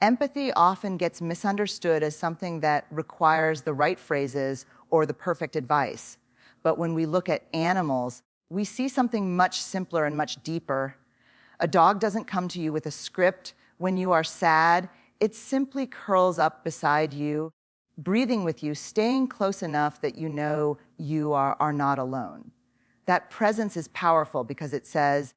Empathy often gets misunderstood as something that requires the right phrases or the perfect advice. But when we look at animals, we see something much simpler and much deeper. A dog doesn't come to you with a script when you are sad. It simply curls up beside you, breathing with you, staying close enough that you know you are not alone. That presence is powerful because it says,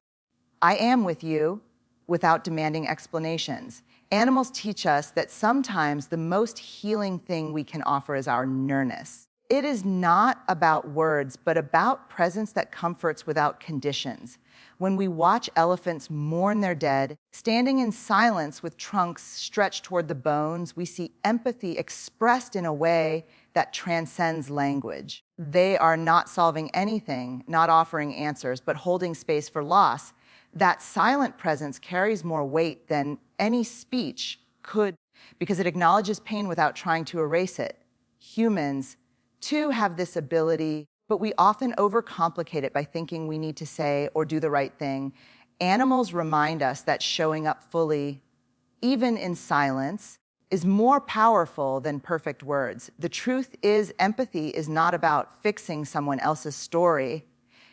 I am with you, without demanding explanations. Animals teach us that sometimes the most healing thing we can offer is our nearness. It is not about words, but about presence that comforts without conditions. When we watch elephants mourn their dead, standing in silence with trunks stretched toward the bones, we see empathy expressed in a way that transcends language. They are not solving anything, not offering answers, but holding space for loss. That silent presence carries more weight than any speech could because it acknowledges pain without trying to erase it. Humans, too, have this ability, but we often overcomplicate it by thinking we need to say or do the right thing. Animals remind us that showing up fully, even in silence, is more powerful than perfect words. The truth is, empathy is not about fixing someone else's story.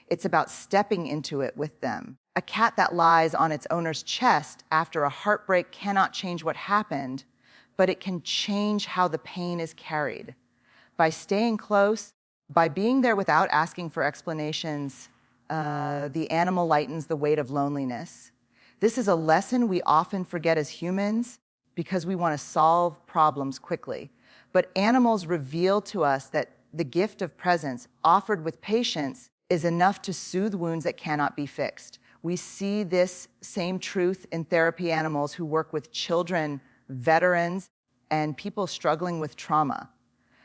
It's about stepping into it with them. A cat that lies on its owner's chest after a heartbreak cannot change what happened, but it can change how the pain is carried. By staying close, by being there without asking for explanations, the animal lightens the weight of loneliness. This is a lesson we often forget as humans because we want to solve problems quickly. But animals reveal to us that the gift of presence, offered with patience, is enough to soothe wounds that cannot be fixed. We see this same truth in therapy animals who work with children, veterans, and people struggling with trauma.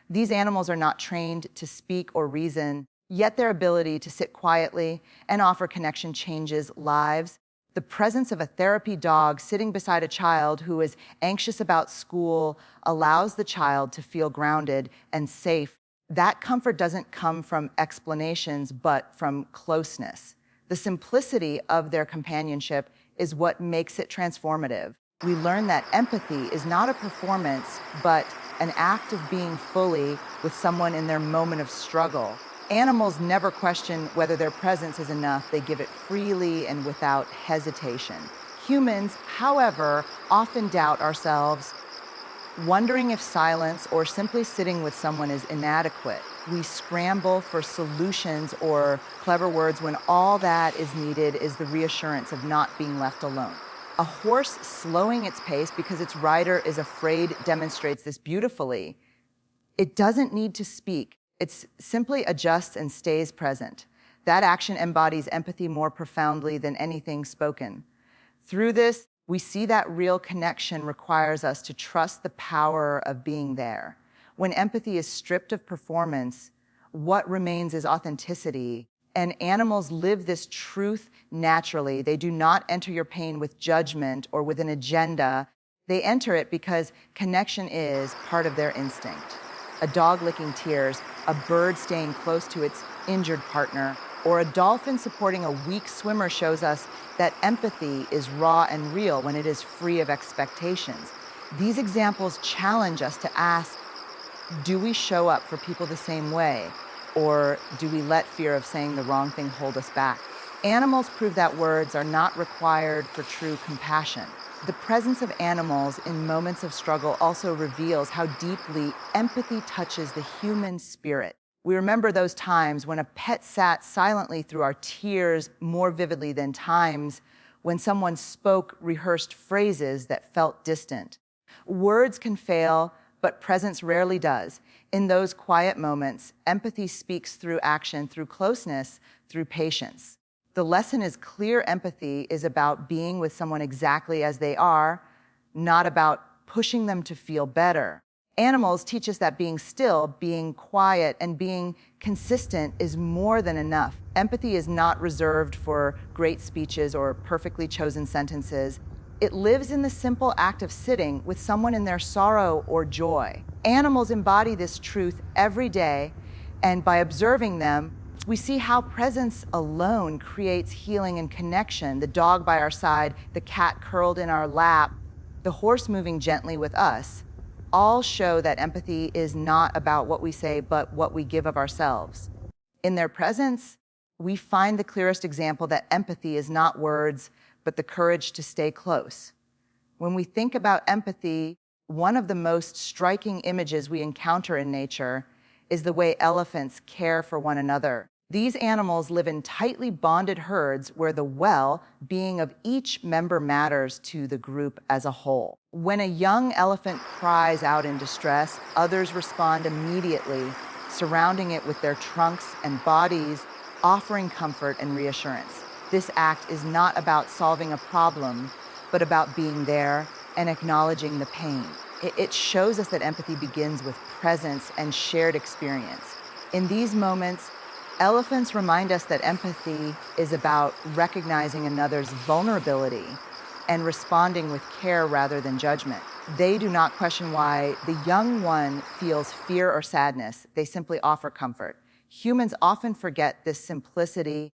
These animals are not trained to speak or reason, yet their ability to sit quietly and offer connection changes lives. The presence of a therapy dog sitting beside a child who is anxious about school allows the child to feel grounded and safe. That comfort doesn't come from explanations, but from closeness. The simplicity of their companionship is what makes it transformative. We learn that empathy is not a performance, but an act of being fully with someone in their moment of struggle. Animals never question whether their presence is enough. They give it freely and without hesitation. Humans, however, often doubt ourselves, wondering if silence or simply sitting with someone is inadequate. We scramble for solutions or clever words when all that is needed is the reassurance of not being left alone. A horse slowing its pace because its rider is afraid demonstrates this beautifully. It doesn't need to speak. It simply adjusts and stays present. That action embodies empathy more profoundly than anything spoken. Through this, we see that real connection requires us to trust the power of being there. When empathy is stripped of performance, what remains is authenticity. And animals live this truth naturally. They do not enter your pain with judgment or with an agenda. They enter it because connection is part of their instinct. A dog licking tears, a bird staying close to its injured partner, or a dolphin supporting a weak swimmer shows us that empathy is raw and real when it is free of expectations. These examples challenge us to ask, do we show up for people the same way? Or do we let fear of saying the wrong thing hold us back? Animals prove that words are not required for true compassion. The presence of animals in moments of struggle also reveals how deeply empathy touches the human spirit. We remember those times when a pet sat silently through our tears more vividly than times when someone spoke rehearsed phrases that felt distant. Words can fail, but presence rarely does. In those quiet moments, empathy speaks through action, through closeness, through patience. The lesson is clear. Empathy is about being with someone exactly as they are, not about pushing them to feel better. Animals teach us that being still, being quiet, and being consistent is more than enough. Empathy is not reserved for great speeches or perfectly chosen sentences. It lives in the simple act of sitting with someone in their sorrow or joy. Animals embody this truth every day, and by observing them, we see how presence alone creates healing and connection. The dog by our side, the cat curled in our lap, the horse moving gently with us, all show that empathy is not about what we say, but what we give of ourselves. In their presence, we find the clearest example that empathy is not words, but the courage to stay close. When we think about empathy, one of the most striking images we encounter in nature is the way elephants care for one another. These animals live in tightly bonded herds where the well-being of each member matters to the group as a whole. When a young elephant cries out in distress, others respond immediately, surrounding it with their trunks and bodies, offering comfort and reassurance. This act is not about solving a problem, but about being there and acknowledging the pain. It shows us that empathy begins with presence and shared experience. In these moments, elephants remind us that empathy is about recognizing another's vulnerability and responding with care rather than judgment. They do not question why the young one feels fear or sadness. They simply offer comfort. Humans often forget this simplicity,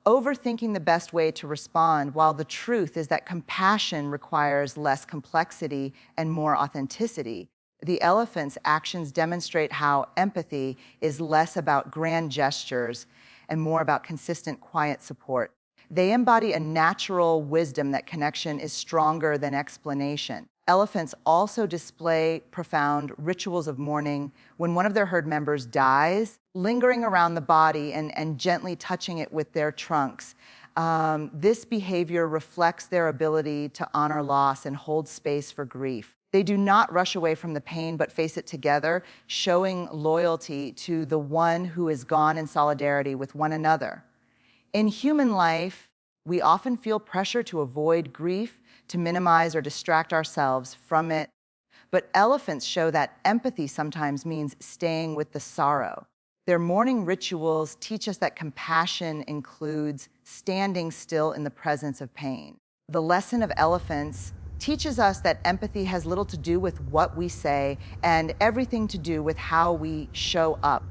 overthinking the best way to respond, while the truth is that compassion requires less complexity and more authenticity. The elephant's actions demonstrate how empathy is less about grand gestures and more about consistent, quiet support. They embody a natural wisdom that connection is stronger than explanation. Elephants also display profound rituals of mourning. When one of their herd members dies, lingering around the body and gently touching it with their trunks. This behavior reflects their ability to honor loss and hold space for grief. They do not rush away from the pain, but face it together, showing loyalty to the one who is gone in solidarity with one another. In human life, we often feel pressure to avoid grief, to minimize or distract ourselves from it. But elephants show that empathy sometimes means staying with the sorrow. Their mourning rituals teach us that compassion includes standing still in the presence of pain. The lesson of elephants teaches us that empathy has little to do with what we say and everything to do with how we show up.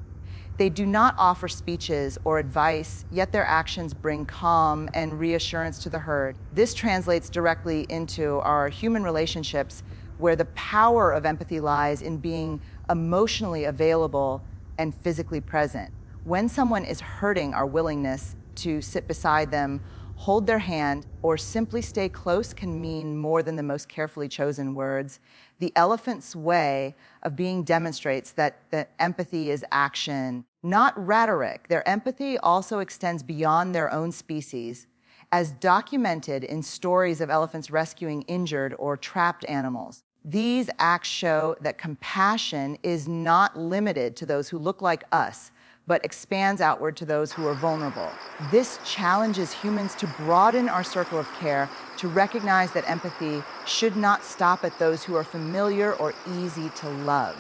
They do not offer speeches or advice, yet their actions bring calm and reassurance to the herd. This translates directly into our human relationships, where the power of empathy lies in being emotionally available and physically present. When someone is hurting, our willingness to sit beside them, hold their hand, or simply stay close can mean more than the most carefully chosen words. The elephant's way of being demonstrates that empathy is action, not rhetoric. Their empathy also extends beyond their own species, as documented in stories of elephants rescuing injured or trapped animals. These acts show that compassion is not limited to those who look like us, but expands outward to those who are vulnerable. This challenges humans to broaden our circle of care, to recognize that empathy should not stop at those who are familiar or easy to love.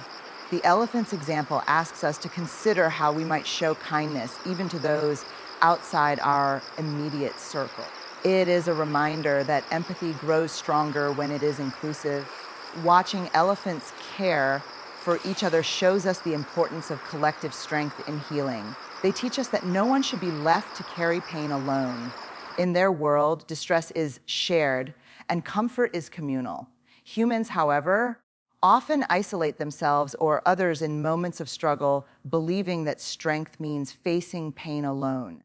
The elephant's example asks us to consider how we might show kindness even to those outside our immediate circle. It is a reminder that empathy grows stronger when it is inclusive. Watching elephants care for each other shows us the importance of collective strength in healing. They teach us that no one should be left to carry pain alone. In their world, distress is shared and comfort is communal. Humans, however, often isolate themselves or others in moments of struggle, believing that strength means facing pain alone.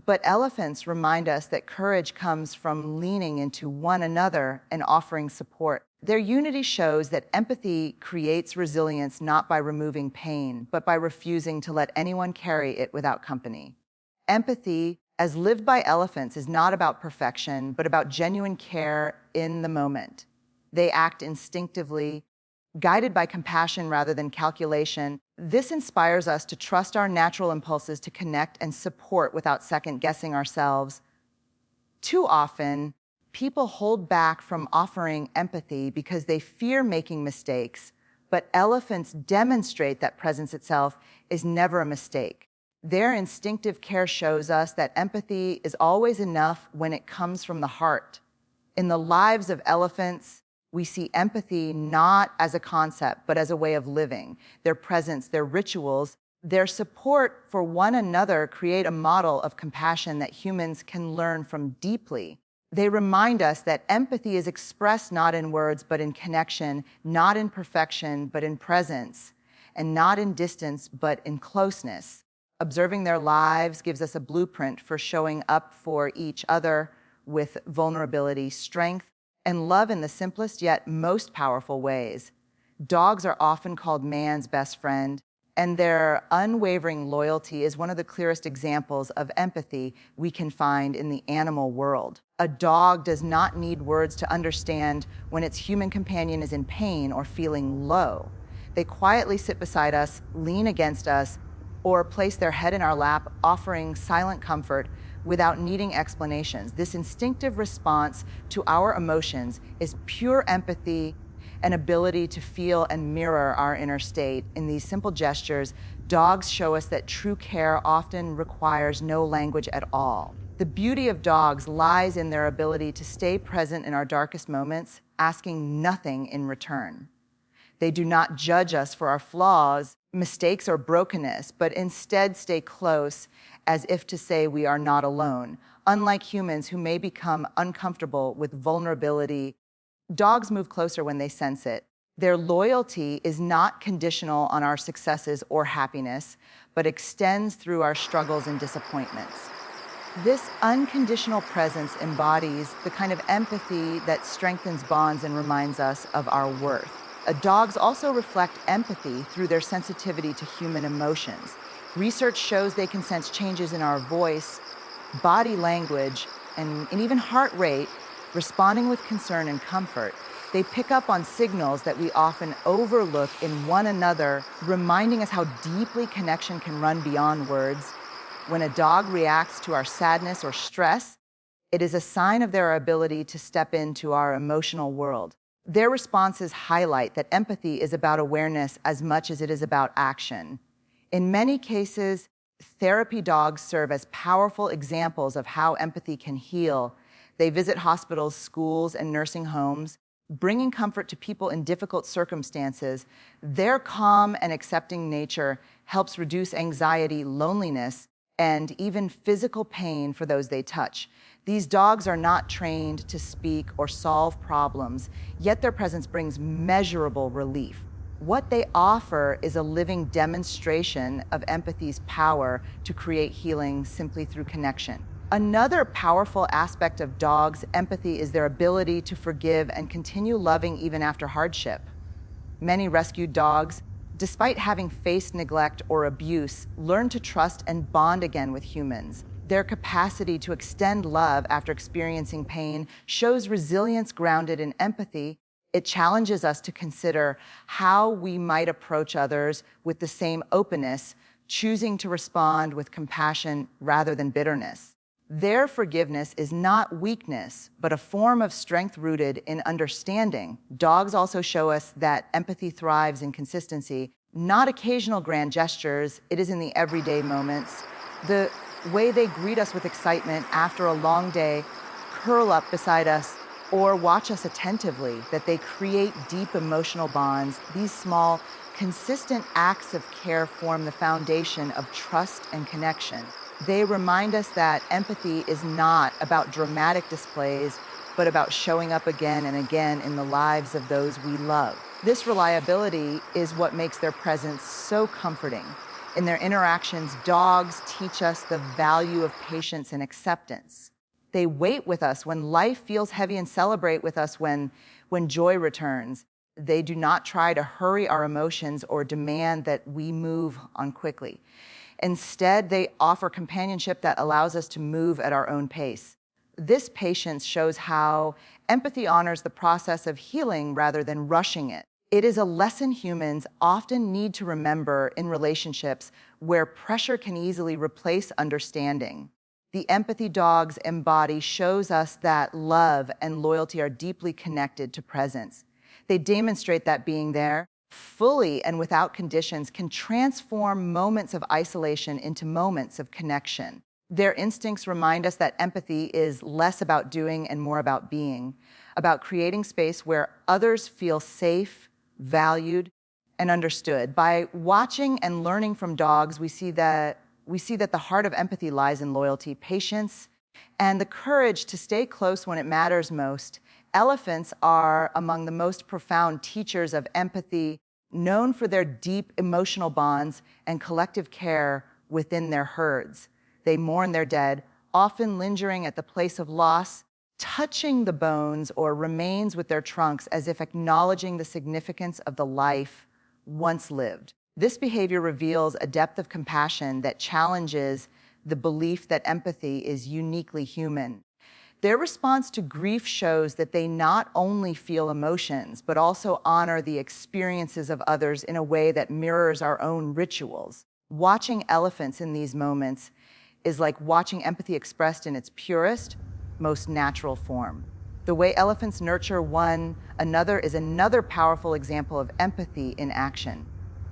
But elephants remind us that courage comes from leaning into one another and offering support. Their unity shows that empathy creates resilience not by removing pain, but by refusing to let anyone carry it without company. Empathy, as lived by elephants, is not about perfection, but about genuine care in the moment. They act instinctively, guided by compassion rather than calculation. This inspires us to trust our natural impulses to connect and support without second-guessing ourselves. Too often, people hold back from offering empathy because they fear making mistakes, but elephants demonstrate that presence itself is never a mistake. Their instinctive care shows us that empathy is always enough when it comes from the heart. In the lives of elephants, we see empathy not as a concept, but as a way of living. Their presence, their rituals, their support for one another create a model of compassion that humans can learn from deeply. They remind us that empathy is expressed not in words, but in connection, not in perfection, but in presence, and not in distance, but in closeness. Observing their lives gives us a blueprint for showing up for each other with vulnerability, strength, and love in the simplest yet most powerful ways. Dogs are often called man's best friend, and their unwavering loyalty is one of the clearest examples of empathy we can find in the animal world. A dog does not need words to understand when its human companion is in pain or feeling low. They quietly sit beside us, lean against us, or place their head in our lap, offering silent comfort without needing explanations. This instinctive response to our emotions is pure empathy, an ability to feel and mirror our inner state. In these simple gestures, dogs show us that true care often requires no language at all. The beauty of dogs lies in their ability to stay present in our darkest moments, asking nothing in return. They do not judge us for our flaws, mistakes, or brokenness, but instead stay close as if to say we are not alone. Unlike humans who may become uncomfortable with vulnerability, dogs move closer when they sense it. Their loyalty is not conditional on our successes or happiness, but extends through our struggles and disappointments. This unconditional presence embodies the kind of empathy that strengthens bonds and reminds us of our worth. Dogs also reflect empathy through their sensitivity to human emotions. Research shows they can sense changes in our voice, body language, and even heart rate, responding with concern and comfort. They pick up on signals that we often overlook in one another, reminding us how deeply connection can run beyond words. When a dog reacts to our sadness or stress, it is a sign of their ability to step into our emotional world. Their responses highlight that empathy is about awareness as much as it is about action. In many cases, therapy dogs serve as powerful examples of how empathy can heal. They visit hospitals, schools, and nursing homes, bringing comfort to people in difficult circumstances. Their calm and accepting nature helps reduce anxiety, loneliness, and even physical pain for those they touch. These dogs are not trained to speak or solve problems, yet their presence brings measurable relief. What they offer is a living demonstration of empathy's power to create healing simply through connection. Another powerful aspect of dogs' empathy is their ability to forgive and continue loving even after hardship. Many rescued dogs, despite having faced neglect or abuse, learn to trust and bond again with humans. Their capacity to extend love after experiencing pain shows resilience grounded in empathy. It challenges us to consider how we might approach others with the same openness, choosing to respond with compassion rather than bitterness. Their forgiveness is not weakness, but a form of strength rooted in understanding. Dogs also show us that empathy thrives in consistency, not occasional grand gestures. It is in the everyday moments. The way they greet us with excitement after a long day, curl up beside us, or watch us attentively, that they create deep emotional bonds. These small, consistent acts of care form the foundation of trust and connection. They remind us that empathy is not about dramatic displays, but about showing up again and again in the lives of those we love. This reliability is what makes their presence so comforting. In their interactions, dogs teach us the value of patience and acceptance. They wait with us when life feels heavy and celebrate with us when joy returns. They do not try to hurry our emotions or demand that we move on quickly. Instead, they offer companionship that allows us to move at our own pace. This patience shows how empathy honors the process of healing rather than rushing it. It is a lesson humans often need to remember in relationships where pressure can easily replace understanding. The empathy dogs embody shows us that love and loyalty are deeply connected to presence. They demonstrate that being there, fully and without conditions, can transform moments of isolation into moments of connection. Their instincts remind us that empathy is less about doing and more about being, about creating space where others feel safe, valued, and understood. By watching and learning from dogs, we see that the heart of empathy lies in loyalty, patience, and the courage to stay close when it matters most. Elephants are among the most profound teachers of empathy, known for their deep emotional bonds and collective care within their herds. They mourn their dead, often lingering at the place of loss, touching the bones or remains with their trunks as if acknowledging the significance of the life once lived. This behavior reveals a depth of compassion that challenges the belief that empathy is uniquely human. Their response to grief shows that they not only feel emotions, but also honor the experiences of others in a way that mirrors our own rituals. Watching elephants in these moments is like watching empathy expressed in its purest, most natural form. The way elephants nurture one another is another powerful example of empathy in action.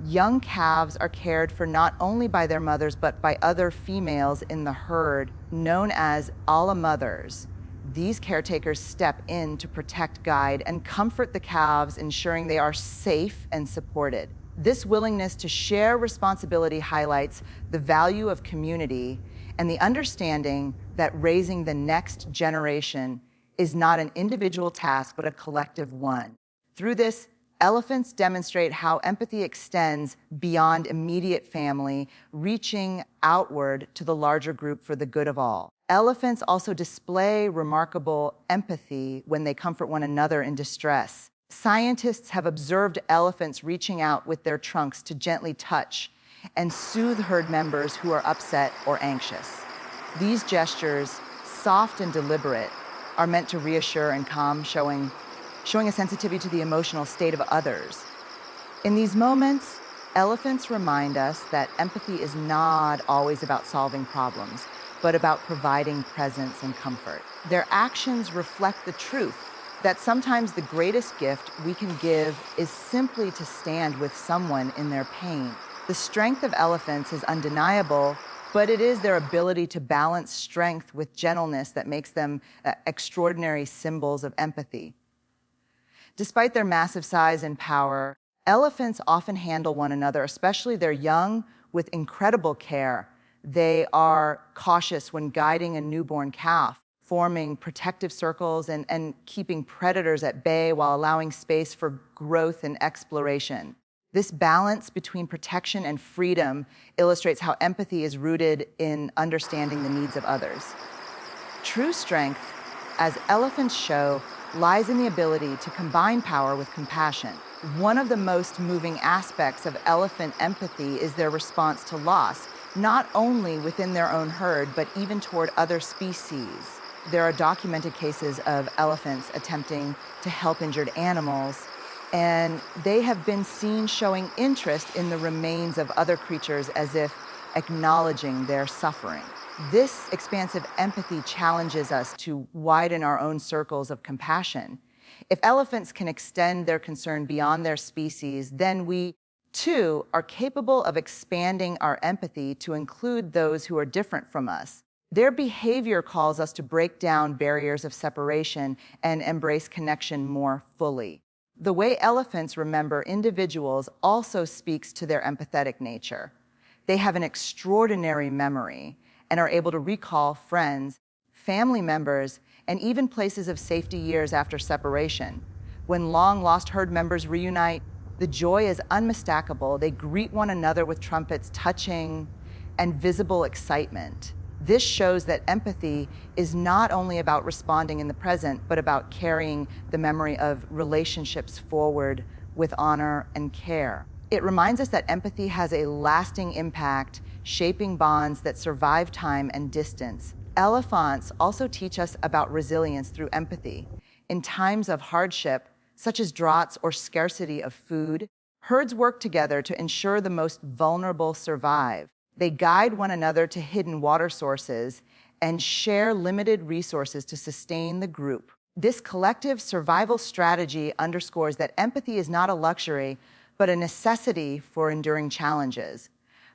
Young calves are cared for not only by their mothers, but by other females in the herd, known as alla mothers. These caretakers step in to protect, guide, and comfort the calves, ensuring they are safe and supported. This willingness to share responsibility highlights the value of community and the understanding that raising the next generation is not an individual task, but a collective one. Through this, elephants demonstrate how empathy extends beyond immediate family, reaching outward to the larger group for the good of all. Elephants also display remarkable empathy when they comfort one another in distress. Scientists have observed elephants reaching out with their trunks to gently touch and soothe herd members who are upset or anxious. These gestures, soft and deliberate, are meant to reassure and calm, showing a sensitivity to the emotional state of others. In these moments, elephants remind us that empathy is not always about solving problems, but about providing presence and comfort. Their actions reflect the truth that sometimes the greatest gift we can give is simply to stand with someone in their pain. The strength of elephants is undeniable, but it is their ability to balance strength with gentleness that makes them extraordinary symbols of empathy. Despite their massive size and power, elephants often handle one another, especially their young, with incredible care. They are cautious when guiding a newborn calf, forming protective circles and keeping predators at bay while allowing space for growth and exploration. This balance between protection and freedom illustrates how empathy is rooted in understanding the needs of others. True strength, as elephants show, lies in the ability to combine power with compassion. One of the most moving aspects of elephant empathy is their response to loss, not only within their own herd, but even toward other species. There are documented cases of elephants attempting to help injured animals, and they have been seen showing interest in the remains of other creatures as if acknowledging their suffering. This expansive empathy challenges us to widen our own circles of compassion. If elephants can extend their concern beyond their species, then we, too, are capable of expanding our empathy to include those who are different from us. Their behavior calls us to break down barriers of separation and embrace connection more fully. The way elephants remember individuals also speaks to their empathetic nature. They have an extraordinary memory and are able to recall friends, family members, and even places of safety years after separation. When long-lost herd members reunite, the joy is unmistakable. They greet one another with trumpets, touching, and visible excitement. This shows that empathy is not only about responding in the present, but about carrying the memory of relationships forward with honor and care. It reminds us that empathy has a lasting impact, shaping bonds that survive time and distance. Elephants also teach us about resilience through empathy. In times of hardship, such as droughts or scarcity of food, herds work together to ensure the most vulnerable survive. They guide one another to hidden water sources and share limited resources to sustain the group. This collective survival strategy underscores that empathy is not a luxury, but a necessity for enduring challenges.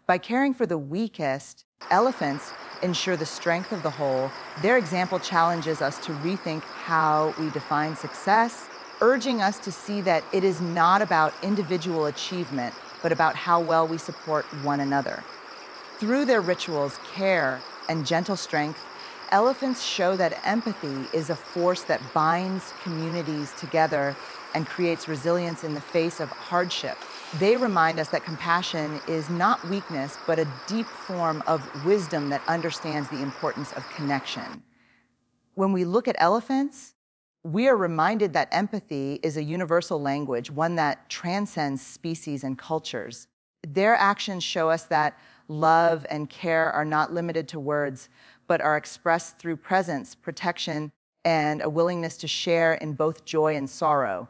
By caring for the weakest, elephants ensure the strength of the whole. Their example challenges us to rethink how we define success, urging us to see that it is not about individual achievement, but about how well we support one another. Through their rituals, care, and gentle strength, Elephants show that empathy is a force that binds communities together and creates resilience in the face of hardship. They remind us that compassion is not weakness, but a deep form of wisdom that understands the importance of connection. When we look at elephants, we are reminded that empathy is a universal language, one that transcends species and cultures. Their actions show us that love and care are not limited to words, but are expressed through presence, protection, and a willingness to share in both joy and sorrow.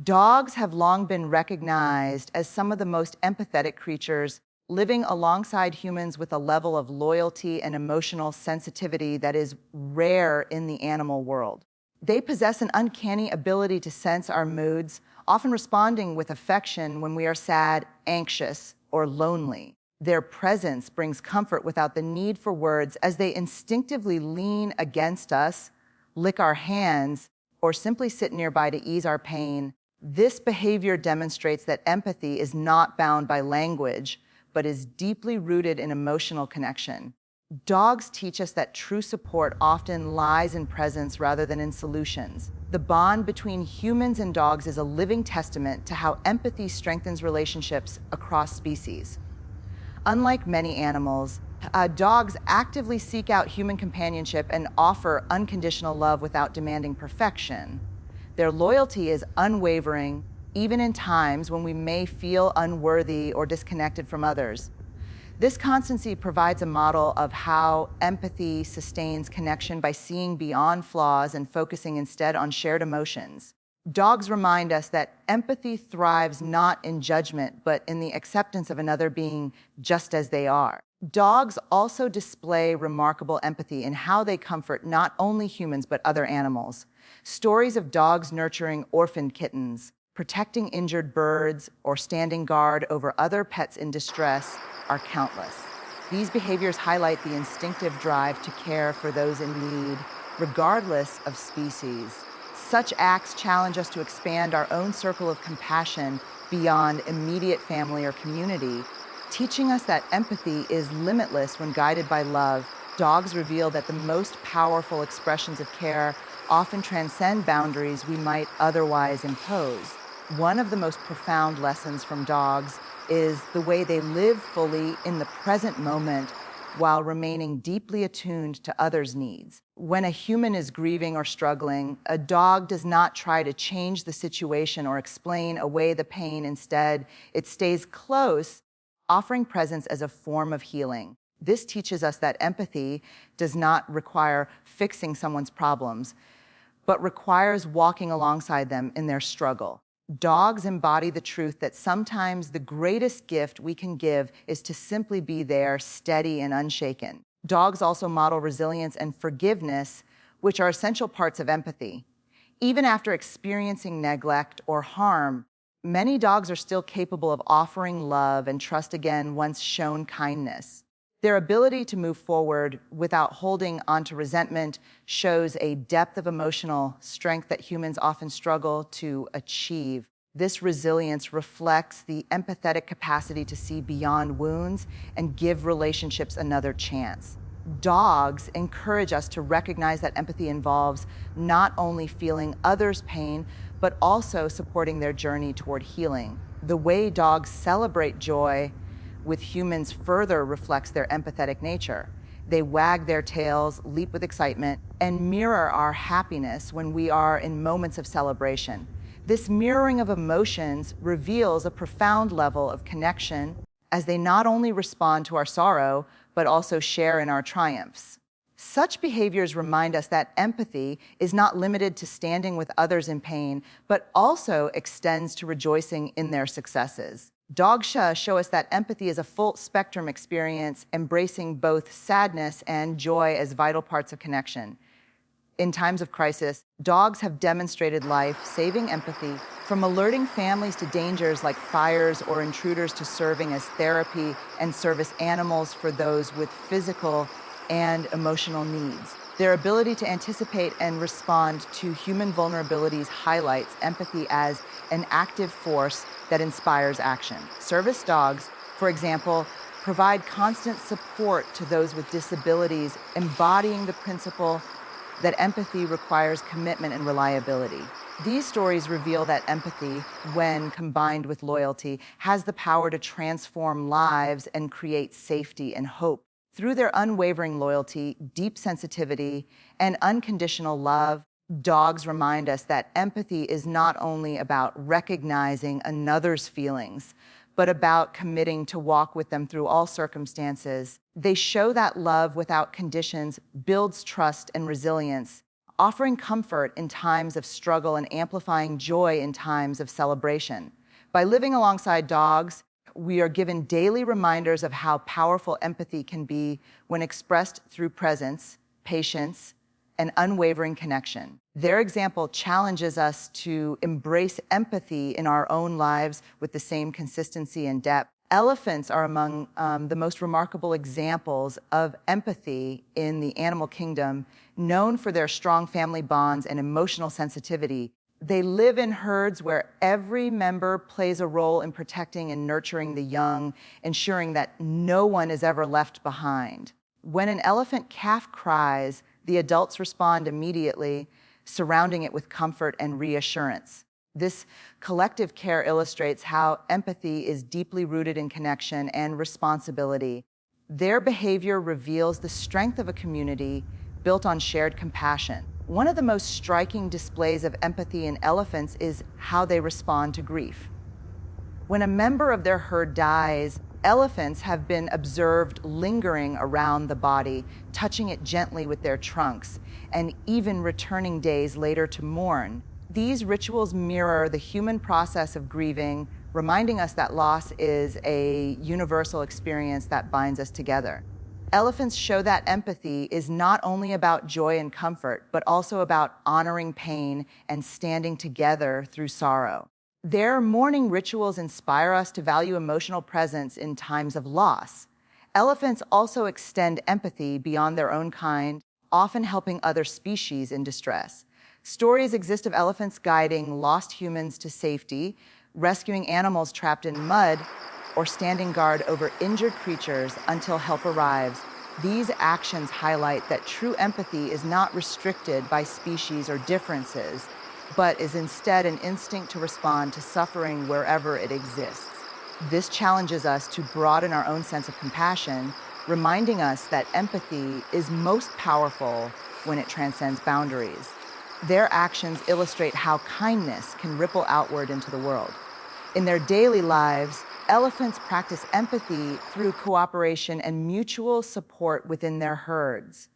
Dogs have long been recognized as some of the most empathetic creatures, living alongside humans with a level of loyalty and emotional sensitivity that is rare in the animal world. They possess an uncanny ability to sense our moods, often responding with affection when we are sad, anxious, or lonely. Their presence brings comfort without the need for words, as they instinctively lean against us, lick our hands, or simply sit nearby to ease our pain. This behavior demonstrates that empathy is not bound by language, but is deeply rooted in emotional connection. Dogs teach us that true support often lies in presence rather than in solutions. The bond between humans and dogs is a living testament to how empathy strengthens relationships across species. Unlike many animals, dogs actively seek out human companionship and offer unconditional love without demanding perfection. Their loyalty is unwavering, even in times when we may feel unworthy or disconnected from others. This constancy provides a model of how empathy sustains connection by seeing beyond flaws and focusing instead on shared emotions. Dogs remind us that empathy thrives not in judgment, but in the acceptance of another being just as they are. Dogs also display remarkable empathy in how they comfort not only humans, but other animals. Stories of dogs nurturing orphaned kittens, protecting injured birds, or standing guard over other pets in distress are countless. These behaviors highlight the instinctive drive to care for those in need, regardless of species. Such acts challenge us to expand our own circle of compassion beyond immediate family or community, teaching us that empathy is limitless when guided by love. Dogs reveal that the most powerful expressions of care often transcend boundaries we might otherwise impose. One of the most profound lessons from dogs is the way they live fully in the present moment while remaining deeply attuned to others' needs. When a human is grieving or struggling, a dog does not try to change the situation or explain away the pain. Instead, it stays close, offering presence as a form of healing. This teaches us that empathy does not require fixing someone's problems, but requires walking alongside them in their struggle. Dogs embody the truth that sometimes the greatest gift we can give is to simply be there, steady and unshaken. Dogs also model resilience and forgiveness, which are essential parts of empathy. Even after experiencing neglect or harm, many dogs are still capable of offering love and trust again once shown kindness. Their ability to move forward without holding onto resentment shows a depth of emotional strength that humans often struggle to achieve. This resilience reflects the empathetic capacity to see beyond wounds and give relationships another chance. Dogs encourage us to recognize that empathy involves not only feeling others' pain, but also supporting their journey toward healing. The way dogs celebrate joy with humans further reflects their empathetic nature. They wag their tails, leap with excitement, and mirror our happiness when we are in moments of celebration. This mirroring of emotions reveals a profound level of connection, as they not only respond to our sorrow, but also share in our triumphs. Such behaviors remind us that empathy is not limited to standing with others in pain, but also extends to rejoicing in their successes. Dogs show us that empathy is a full spectrum experience, embracing both sadness and joy as vital parts of connection. In times of crisis, dogs have demonstrated life-saving empathy, from alerting families to dangers like fires or intruders to serving as therapy and service animals for those with physical and emotional needs. Their ability to anticipate and respond to human vulnerabilities highlights empathy as an active force that inspires action. Service dogs, for example, provide constant support to those with disabilities, embodying the principle that empathy requires commitment and reliability. These stories reveal that empathy, when combined with loyalty, has the power to transform lives and create safety and hope. Through their unwavering loyalty, deep sensitivity, and unconditional love, dogs remind us that empathy is not only about recognizing another's feelings, but about committing to walk with them through all circumstances. They show that love without conditions builds trust and resilience, offering comfort in times of struggle and amplifying joy in times of celebration. By living alongside dogs, we are given daily reminders of how powerful empathy can be when expressed through presence, patience, and unwavering connection. Their example challenges us to embrace empathy in our own lives with the same consistency and depth. Elephants are among the most remarkable examples of empathy in the animal kingdom, known for their strong family bonds and emotional sensitivity. They live in herds where every member plays a role in protecting and nurturing the young, ensuring that no one is ever left behind. When an elephant calf cries, the adults respond immediately, surrounding it with comfort and reassurance. This collective care illustrates how empathy is deeply rooted in connection and responsibility. Their behavior reveals the strength of a community built on shared compassion. One of the most striking displays of empathy in elephants is how they respond to grief. When a member of their herd dies, elephants have been observed lingering around the body, touching it gently with their trunks, and even returning days later to mourn. These rituals mirror the human process of grieving, reminding us that loss is a universal experience that binds us together. Elephants show that empathy is not only about joy and comfort, but also about honoring pain and standing together through sorrow. Their mourning rituals inspire us to value emotional presence in times of loss. Elephants also extend empathy beyond their own kind, often helping other species in distress. Stories exist of elephants guiding lost humans to safety, rescuing animals trapped in mud, or standing guard over injured creatures until help arrives. These actions highlight that true empathy is not restricted by species or differences, but is instead an instinct to respond to suffering wherever it exists. This challenges us to broaden our own sense of compassion, reminding us that empathy is most powerful when it transcends boundaries. Their actions illustrate how kindness can ripple outward into the world. In their daily lives, elephants practice empathy through cooperation and mutual support within their herds.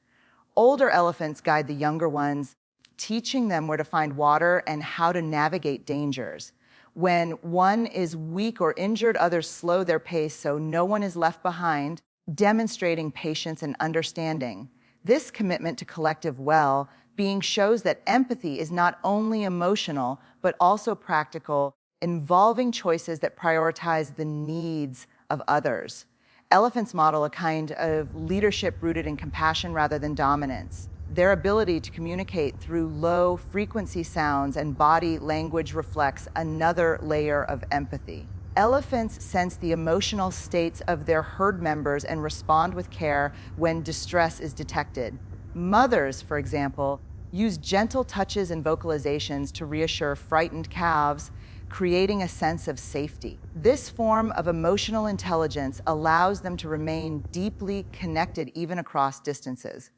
Older elephants guide the younger ones, teaching them where to find water and how to navigate dangers. When one is weak or injured, others slow their pace so no one is left behind, demonstrating patience and understanding. This commitment to collective well-being shows that empathy is not only emotional, but also practical, involving choices that prioritize the needs of others. Elephants model a kind of leadership rooted in compassion rather than dominance. Their ability to communicate through low-frequency sounds and body language reflects another layer of empathy. Elephants sense the emotional states of their herd members and respond with care when distress is detected. Mothers, for example, use gentle touches and vocalizations to reassure frightened calves, creating a sense of safety. This form of emotional intelligence allows them to remain deeply connected even across distances.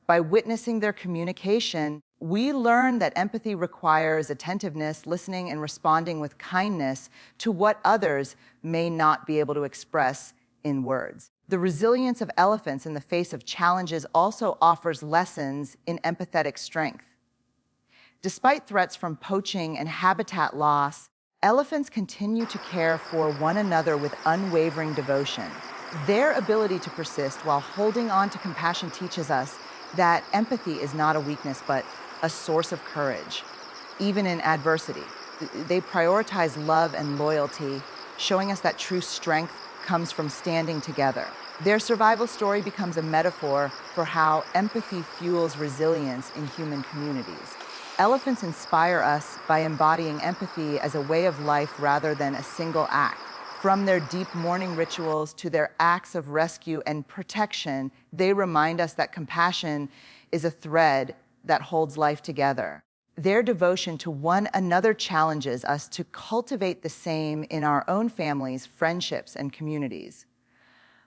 By witnessing their communication, we learn that empathy requires attentiveness, listening, and responding with kindness to what others may not be able to express in words. The resilience of elephants in the face of challenges also offers lessons in empathetic strength. Despite threats from poaching and habitat loss, elephants continue to care for one another with unwavering devotion. Their ability to persist while holding on to compassion teaches us that empathy is not a weakness, but a source of courage, even in adversity. They prioritize love and loyalty, showing us that true strength comes from standing together. Their survival story becomes a metaphor for how empathy fuels resilience in human communities. Elephants inspire us by embodying empathy as a way of life rather than a single act. From their deep mourning rituals to their acts of rescue and protection, they remind us that compassion is a thread that holds life together. Their devotion to one another challenges us to cultivate the same in our own families, friendships, and communities.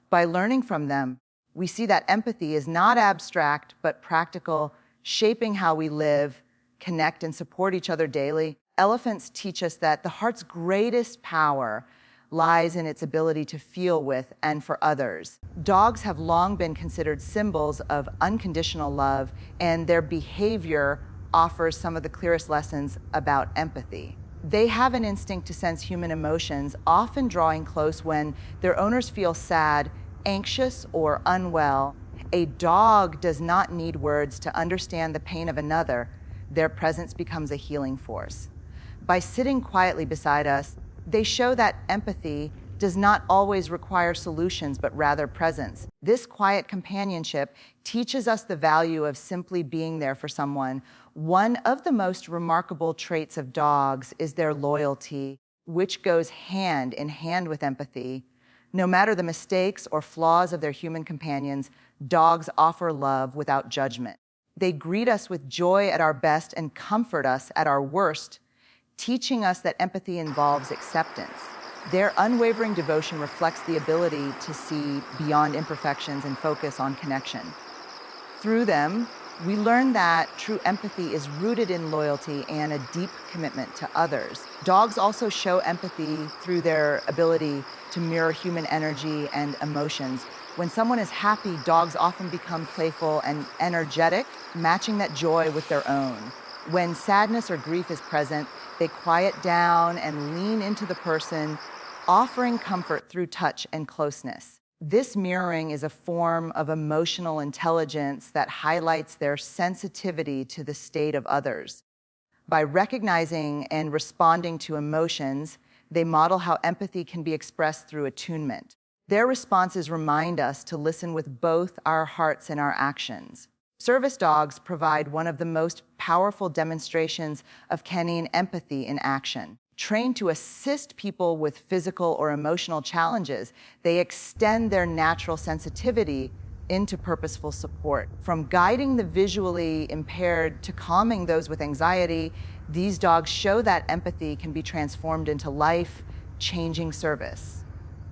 By learning from them, we see that empathy is not abstract but practical, shaping how we live, connect, and support each other daily. Elephants teach us that the heart's greatest power lies in its ability to feel with and for others. Dogs have long been considered symbols of unconditional love, and their behavior offers some of the clearest lessons about empathy. They have an instinct to sense human emotions, often drawing close when their owners feel sad, anxious, or unwell. A dog does not need words to understand the pain of another. Their presence becomes a healing force. By sitting quietly beside us, they show that empathy does not always require solutions, but rather presence. This quiet companionship teaches us the value of simply being there for someone. One of the most remarkable traits of dogs is their loyalty, which goes hand in hand with empathy. No matter the mistakes or flaws of their human companions, dogs offer love without judgment. They greet us with joy at our best and comfort us at our worst, teaching us that empathy involves acceptance. Their unwavering devotion reflects the ability to see beyond imperfections and focus on connection. Through them, we learn that true empathy is rooted in loyalty and a deep commitment to others. Dogs also show empathy through their ability to mirror human energy and emotions. When someone is happy, dogs often become playful and energetic, matching that joy with their own. When sadness or grief is present, they quiet down and lean into the person, offering comfort through touch and closeness. This mirroring is a form of emotional intelligence that highlights their sensitivity to the state of others. By recognizing and responding to emotions, they model how empathy can be expressed through attunement. Their responses remind us to listen with both our hearts and our actions. Service dogs provide one of the most powerful demonstrations of canine empathy in action. Trained to assist people with physical or emotional challenges, they extend their natural sensitivity into purposeful support. From guiding the visually impaired to calming those with anxiety, these dogs show that empathy can be transformed into life-changing service.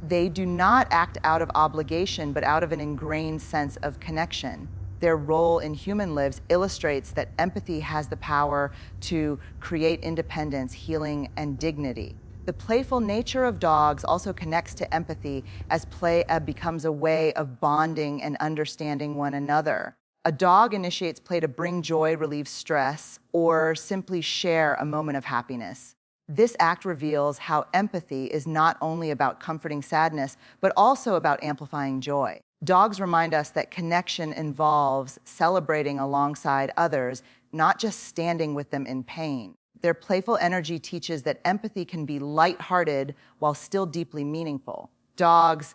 They do not act out of obligation, but out of an ingrained sense of connection. Their role in human lives illustrates that empathy has the power to create independence, healing, and dignity. The playful nature of dogs also connects to empathy, as play becomes a way of bonding and understanding one another. A dog initiates play to bring joy, relieve stress, or simply share a moment of happiness. This act reveals how empathy is not only about comforting sadness, but also about amplifying joy. Dogs remind us that connection involves celebrating alongside others, not just standing with them in pain. Their playful energy teaches that empathy can be lighthearted while still deeply meaningful. Dogs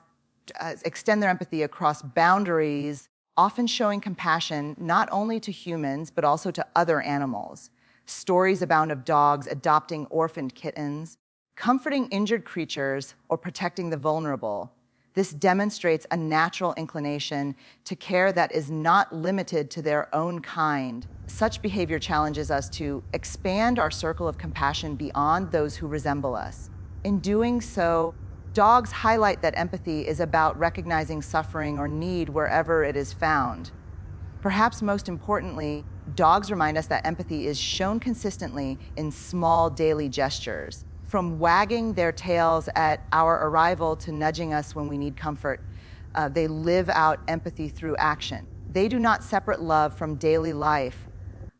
extend their empathy across boundaries, often showing compassion not only to humans, but also to other animals. Stories abound of dogs adopting orphaned kittens, comforting injured creatures, or protecting the vulnerable. This demonstrates a natural inclination to care that is not limited to their own kind. Such behavior challenges us to expand our circle of compassion beyond those who resemble us. In doing so, dogs highlight that empathy is about recognizing suffering or need wherever it is found. Perhaps most importantly, dogs remind us that empathy is shown consistently in small daily gestures. From wagging their tails at our arrival to nudging us when we need comfort, they live out empathy through action. They do not separate love from daily life,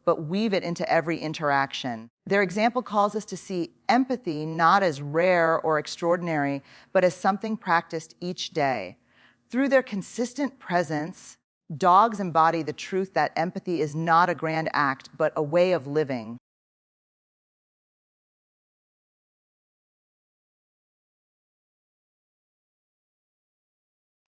but weave it into every interaction. Their example calls us to see empathy not as rare or extraordinary, but as something practiced each day. Through their consistent presence, dogs embody the truth that empathy is not a grand act, but a way of living.